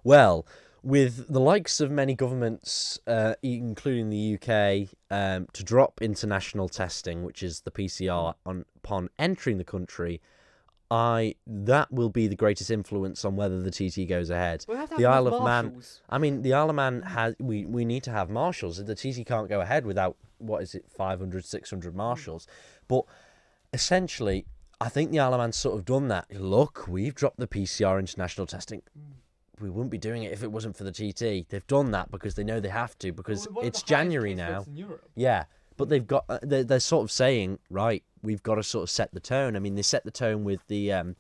Well, with the likes of many governments, including the UK, to drop international testing, which is the PCR, upon entering the country, that will be the greatest influence on whether the TT goes ahead. We'll have to the have Isle of marshals. Man. The Isle of Man has. We need to have marshals. The TT can't go ahead without 500, 600 marshals. But essentially, I think the Isle of Man's sort of done that. Look, we've dropped the PCR international testing. We wouldn't be doing it if it wasn't for the TT. They've done that because they know they have to, because it's January now. Yeah, but they've got. They're sort of saying, right, we've got to sort of set the tone. I mean, they set the tone with the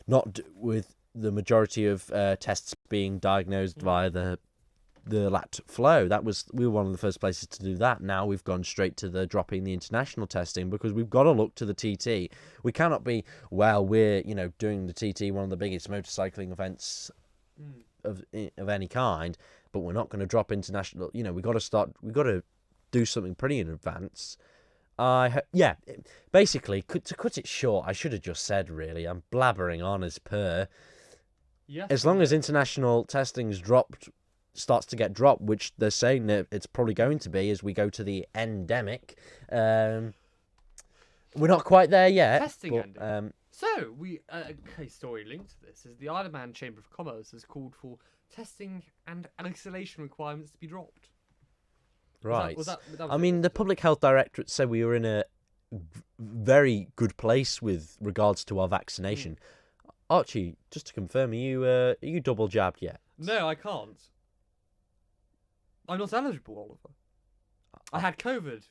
not with the majority of tests being diagnosed via the lat flow. We were one of the first places to do that. Now we've gone straight to the dropping the international testing, because we've got to look to the TT. We cannot be, we're doing the TT, one of the biggest motorcycling events of any kind, but we're not going to drop international. We've got to do something pretty in advance. Basically, to cut it short, I should have just said, really, I'm blabbering on as per. Yes, as long as international testing's starts to get dropped, which they're saying that it's probably going to be as we go to the endemic. We're not quite there yet. Testing endemic. So, a case story linked to this is the Isle of Man Chamber of Commerce has called for testing and isolation requirements to be dropped. Right. The Public Health Directorate said we were in a very good place with regards to our vaccination. Archie, just to confirm, are you double jabbed yet? No, I can't. I'm not eligible, Oliver. I had COVID.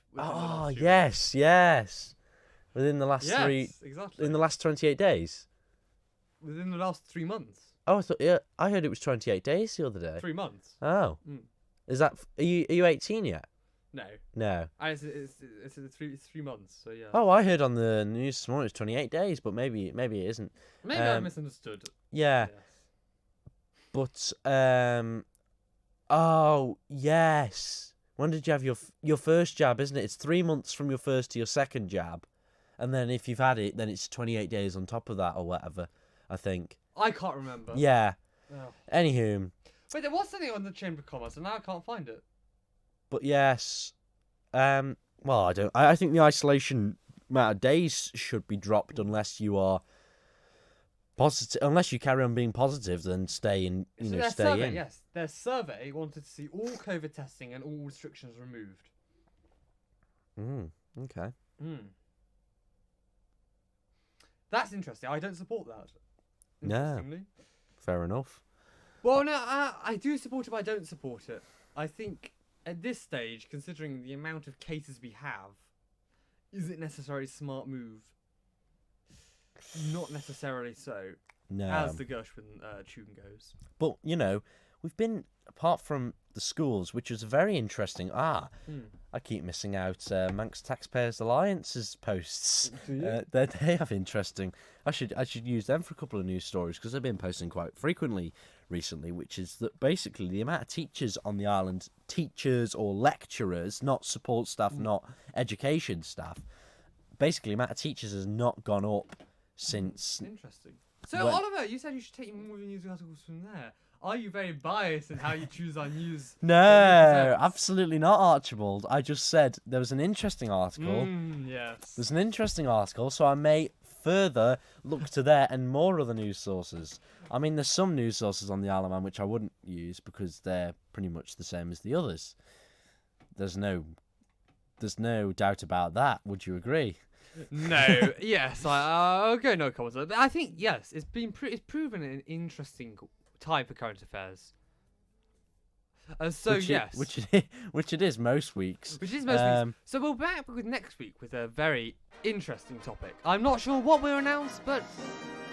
Yes. Within the last exactly. In the last 28 days? Within the last 3 months. Oh, I heard it was 28 days the other day. 3 months. Oh. Is that... Are you 18 yet? No. It's 3 months, so yeah. Oh, I heard on the news this morning it's 28 days, but maybe it isn't. Maybe I misunderstood. Yeah. Yes. But, oh, yes. When did you have your first jab, isn't it? It's 3 months from your first to your second jab. And then if you've had it, then it's 28 days on top of that or whatever, I think. I can't remember. Yeah. Oh. Anywho. Wait, there was something on the Chamber of Commerce, and now I can't find it. But yes. I think the isolation amount of days should be dropped unless you are positive. Unless you carry on being positive, then stay in. Stay in. Yes, their survey wanted to see all COVID testing and all restrictions removed. Okay. That's interesting. I don't support that. Yeah. Fair enough. Well, no, I do support it, but I don't support it. I think at this stage, considering the amount of cases we have, is it necessarily a smart move? Not necessarily so. No. As the Gershwin tune goes. But, we've been, apart from the schools, which was very interesting. I keep missing out Manx Taxpayers Alliance's posts. They have interesting. I should use them for a couple of news stories, because they've been posting quite frequently recently, which is that basically the amount of teachers on the island, teachers or lecturers, not support staff, not education staff, basically the amount of teachers has not gone up since... Interesting. So, Oliver, you said you should take more news articles from there. Are you very biased in how you choose our news? No, absolutely not, Archibald. I just said there was an interesting article. Yes. There's an interesting article, so I may further look to there and more other news sources. I mean, there's some news sources on the Isle of Man which I wouldn't use because they're pretty much the same as the others. There's no doubt about that. Would you agree? No. Yes. I'll go no comments. But I think yes, it's proven an interesting time for current affairs. Which it is most weeks. Which is most weeks. So we'll be back with next week with a very interesting topic. I'm not sure what we'll announce, but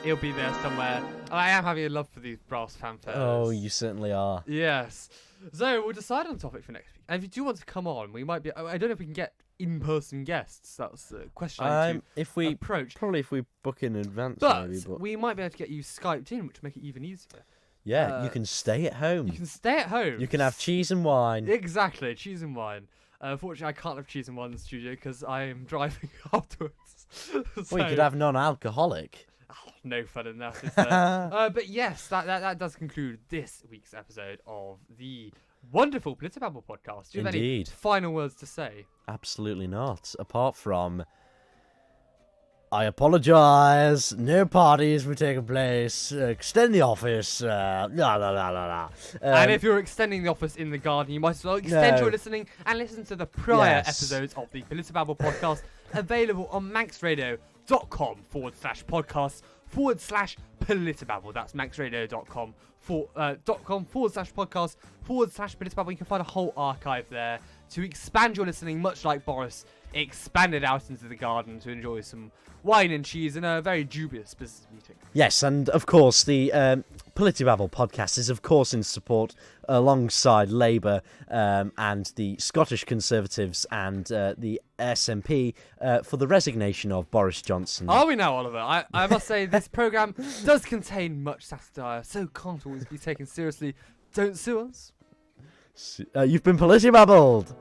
it'll be there somewhere. I am having a love for these brass fanfares. Oh, you certainly are. Yes. So we'll decide on the topic for next week. And if you do want to come on, we might be. I don't know if we can get in-person guests. That's the question I need to approach. Probably if we book in advance, but maybe. But we might be able to get you Skyped in, which will make it even easier. Yeah, you can stay at home. You can stay at home. You can have cheese and wine. Exactly, cheese and wine. Unfortunately, I can't have cheese and wine in the studio because I am driving afterwards. Well, you could have non-alcoholic. Oh, no fun in that, is there? But yes, that does conclude this week's episode of the wonderful PolitiBabble podcast. Do you have any final words to say? Absolutely not. Apart from, I apologise. No parties were taking place. Extend the office. And if you're extending the office in the garden, you might as well extend your listening and listen to the prior episodes of the PolitiBabble podcast, available on manxradio.com/podcast/PolitiBabble. That's manxradio.com/podcast/PolitiBabble. You can find a whole archive there to expand your listening, much like Boris expanded out into the garden to enjoy some wine and cheese in a very dubious business meeting. Yes, and of course the PolitiBabble podcast is of course in support alongside Labour and the Scottish Conservatives and the SNP for the resignation of Boris Johnson. Are we now, Oliver? I must say this programme does contain much satire, so can't always be taken seriously. Don't sue us. You've been PolitiBabbled.